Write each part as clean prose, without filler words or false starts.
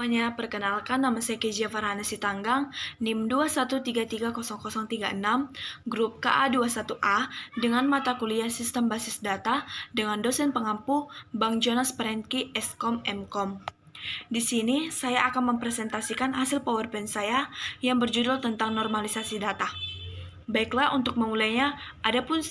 semuanya, perkenalkan nama saya Kezia Farhana Sitanggang, NIM 21330036, grup KA21A, dengan mata kuliah Sistem Basis Data, dengan dosen pengampu Bang Jonas Perentki, Eskom Mkom. Di sini, saya akan mempresentasikan hasil PowerPoint saya yang berjudul tentang normalisasi data. Baiklah, untuk memulainya, adapun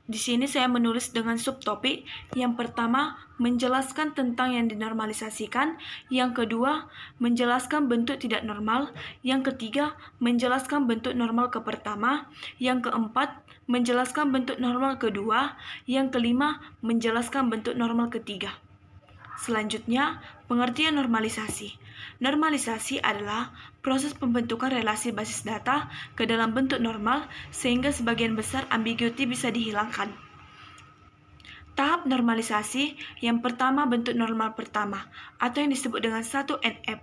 di sini saya menulis dengan subtopik. Yang pertama, menjelaskan tentang yang dinormalisasikan. Yang kedua, menjelaskan bentuk tidak normal. Yang ketiga, menjelaskan bentuk normal ke pertama. Yang keempat, menjelaskan bentuk normal kedua. Yang kelima, menjelaskan bentuk normal ketiga. Selanjutnya, pengertian normalisasi. Normalisasi adalah proses pembentukan relasi basis data ke dalam bentuk normal sehingga sebagian besar ambiguity bisa dihilangkan. Tahap normalisasi yang pertama bentuk normal pertama atau yang disebut dengan 1NF.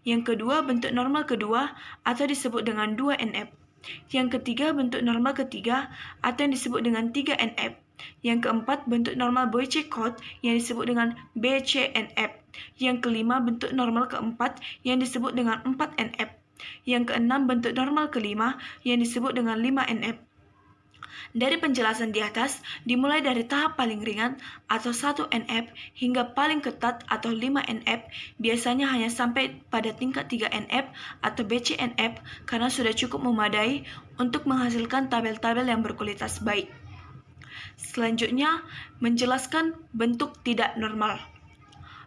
Yang kedua bentuk normal kedua atau disebut dengan 2NF. Yang ketiga bentuk normal ketiga atau yang disebut dengan 3NF. Yang keempat, bentuk normal Boyce-Codd yang disebut dengan BCNF. Yang kelima, bentuk normal keempat yang disebut dengan 4NF. Yang keenam, bentuk normal kelima yang disebut dengan 5NF. Dari penjelasan di atas, dimulai dari tahap paling ringan atau 1NF hingga paling ketat atau 5NF, biasanya hanya sampai pada tingkat 3NF atau BCNF karena sudah cukup memadai untuk menghasilkan tabel-tabel yang berkualitas baik. Selanjutnya, menjelaskan bentuk tidak normal.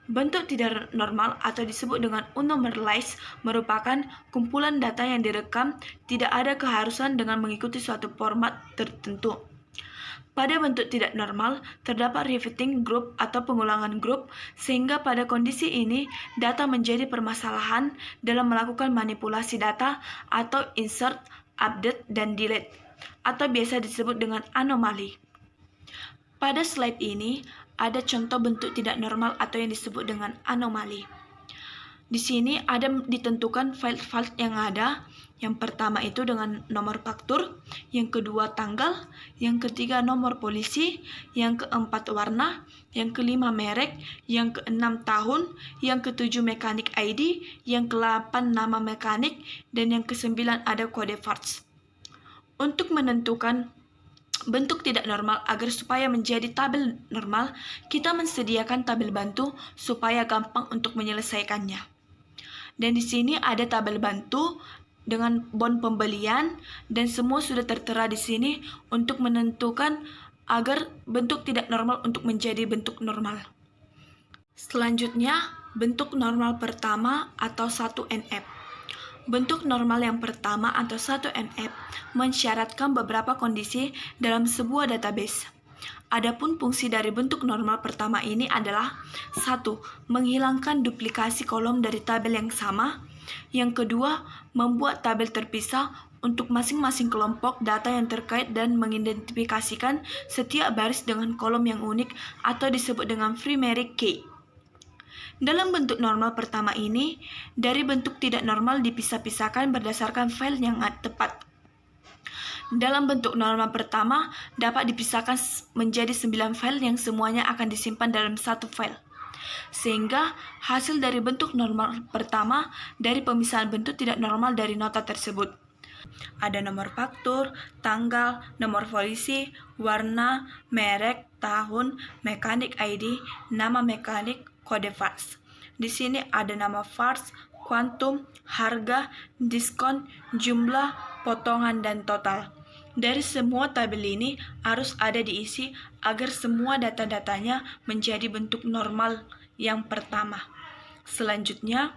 Bentuk tidak normal atau disebut dengan unnormalized merupakan kumpulan data yang direkam tidak ada keharusan dengan mengikuti suatu format tertentu. Pada bentuk tidak normal, terdapat repeating group atau pengulangan grup, sehingga pada kondisi ini data menjadi permasalahan dalam melakukan manipulasi data atau insert, update, dan delete, atau biasa disebut dengan anomali. Pada slide ini, ada contoh bentuk tidak normal atau yang disebut dengan anomali. Di sini ada ditentukan file-file yang ada. Yang pertama itu dengan nomor faktur, yang kedua tanggal, yang ketiga nomor polisi, yang keempat warna, yang kelima merek, yang keenam tahun, yang ketujuh mekanik ID, yang ke-8 nama mekanik, dan yang ke-9 ada kode parts. Untuk menentukan bentuk tidak normal agar supaya menjadi tabel normal, kita mensediakan tabel bantu supaya gampang untuk menyelesaikannya. Dan di sini ada tabel bantu dengan bon pembelian dan semua sudah tertera di sini untuk menentukan agar bentuk tidak normal untuk menjadi bentuk normal. Selanjutnya, bentuk normal pertama atau 1NF. Bentuk normal yang pertama atau 1NF mensyaratkan beberapa kondisi dalam sebuah database. Adapun fungsi dari bentuk normal pertama ini adalah 1. Menghilangkan duplikasi kolom dari tabel yang sama. Yang kedua, membuat tabel terpisah untuk masing-masing kelompok data yang terkait dan mengidentifikasikan setiap baris dengan kolom yang unik atau disebut dengan primary key. Dalam bentuk normal pertama ini, dari bentuk tidak normal dipisah-pisahkan berdasarkan file yang tepat. Dalam bentuk normal pertama dapat dipisahkan menjadi 9 file yang semuanya akan disimpan dalam satu file. Sehingga hasil dari bentuk normal pertama dari pemisahan bentuk tidak normal dari nota tersebut. Ada nomor faktur, tanggal, nomor polisi, warna, merek, tahun, mekanik ID, nama mekanik, kode parts. Di sini ada nama parts, kuantum, harga, diskon, jumlah, potongan, dan total. Dari semua tabel ini harus ada diisi agar semua data-datanya menjadi bentuk normal yang pertama. Selanjutnya,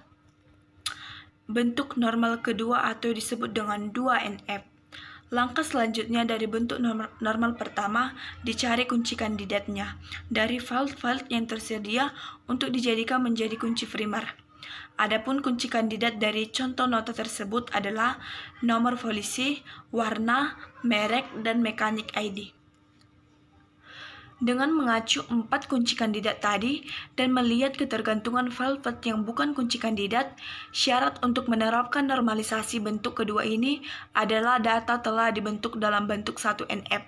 bentuk normal kedua atau disebut dengan 2NF. Langkah selanjutnya dari bentuk normal pertama, dicari kunci kandidatnya dari file-file yang tersedia untuk dijadikan menjadi kunci primer. Adapun kunci kandidat dari contoh nota tersebut adalah nomor polisi, warna, merek, dan mekanik ID. Dengan mengacu 4 kunci kandidat tadi dan melihat ketergantungan file-file yang bukan kunci kandidat, syarat untuk menerapkan normalisasi bentuk kedua ini adalah data telah dibentuk dalam bentuk 1NF.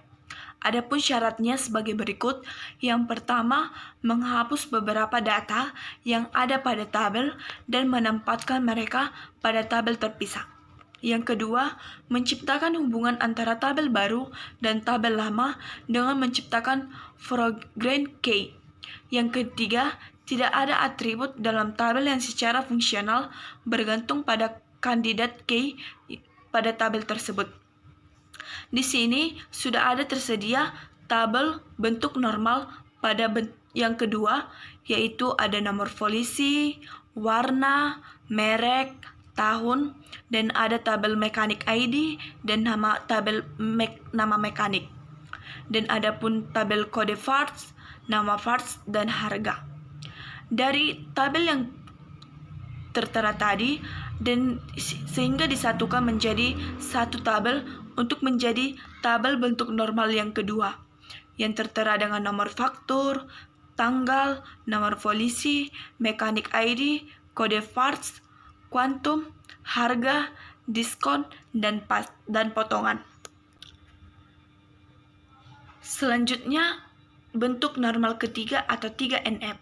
Adapun syaratnya sebagai berikut. Yang pertama, menghapus beberapa data yang ada pada tabel dan menempatkan mereka pada tabel terpisah. Yang kedua, menciptakan hubungan antara tabel baru dan tabel lama dengan menciptakan foreground key. Yang ketiga, tidak ada atribut dalam tabel yang secara fungsional bergantung pada kandidat key pada tabel tersebut. Di sini sudah ada tersedia tabel bentuk normal pada yang kedua, yaitu ada nomor polisi, warna, merek, tahun, dan ada tabel mekanik ID dan nama nama mekanik. Dan ada pun tabel kode parts, nama parts, dan harga. Dari tabel yang tertera tadi dan sehingga disatukan menjadi satu tabel untuk menjadi tabel bentuk normal yang kedua yang tertera dengan nomor faktur, tanggal, nomor polisi, mekanik ID, kode parts, kuantum, harga, diskon, dan potongan. Selanjutnya, bentuk normal ketiga atau 3NF.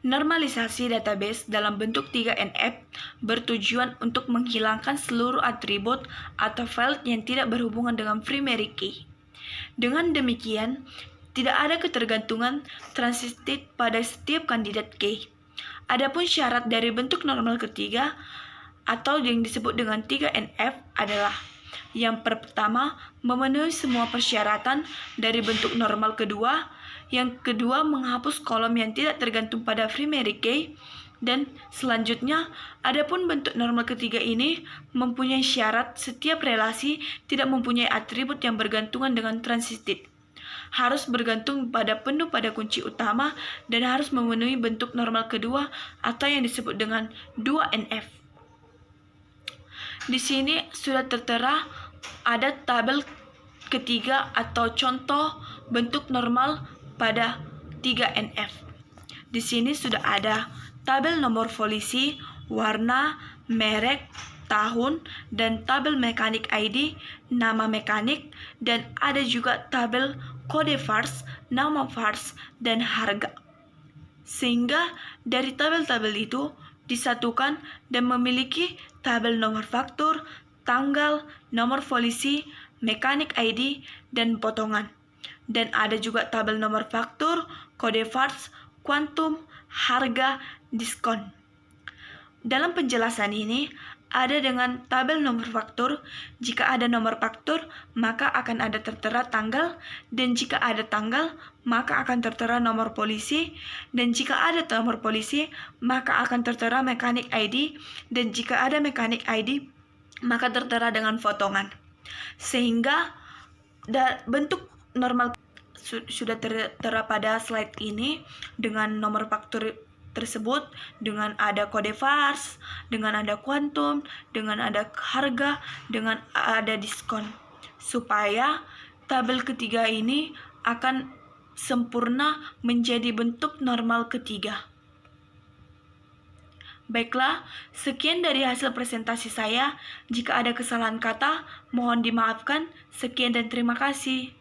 Normalisasi database dalam bentuk 3NF bertujuan untuk menghilangkan seluruh atribut atau file yang tidak berhubungan dengan primary key. Dengan demikian, tidak ada ketergantungan transitive pada setiap kandidat key. Adapun syarat dari bentuk normal ketiga atau yang disebut dengan 3NF adalah: yang pertama, memenuhi semua persyaratan dari bentuk normal kedua. Yang kedua, menghapus kolom yang tidak tergantung pada primary key. Dan selanjutnya, adapun bentuk normal ketiga ini mempunyai syarat setiap relasi tidak mempunyai atribut yang bergantungan dengan transitive. Harus bergantung penuh pada kunci utama dan harus memenuhi bentuk normal kedua atau yang disebut dengan 2NF. Di sini sudah tertera ada tabel ketiga atau contoh bentuk normal pada 3NF. Di sini sudah ada tabel nomor polisi, warna, merek, tahun, dan tabel mekanik ID, nama mekanik, dan ada juga tabel kode parts, nama parts, dan harga. Sehingga dari tabel-tabel itu disatukan dan memiliki tabel nomor faktur, tanggal, nomor polisi, mekanik ID, dan potongan. Dan ada juga tabel nomor faktur, kode parts, kuantum, harga, diskon. Dalam penjelasan ini, ada dengan tabel nomor faktur. Jika ada nomor faktur, maka akan ada tertera tanggal, dan jika ada tanggal, maka akan tertera nomor polisi, dan jika ada nomor polisi, maka akan tertera mekanik ID, dan jika ada mekanik ID, maka tertera dengan potongan. Sehingga bentuk normal sudah tertera pada slide ini dengan nomor faktur tersebut, dengan ada kode parts, dengan ada kuantum, dengan ada harga, dengan ada diskon, supaya tabel ketiga ini akan sempurna menjadi bentuk normal ketiga. Baiklah, sekian dari hasil presentasi saya. Jika ada kesalahan kata, mohon dimaafkan. Sekian dan terima kasih.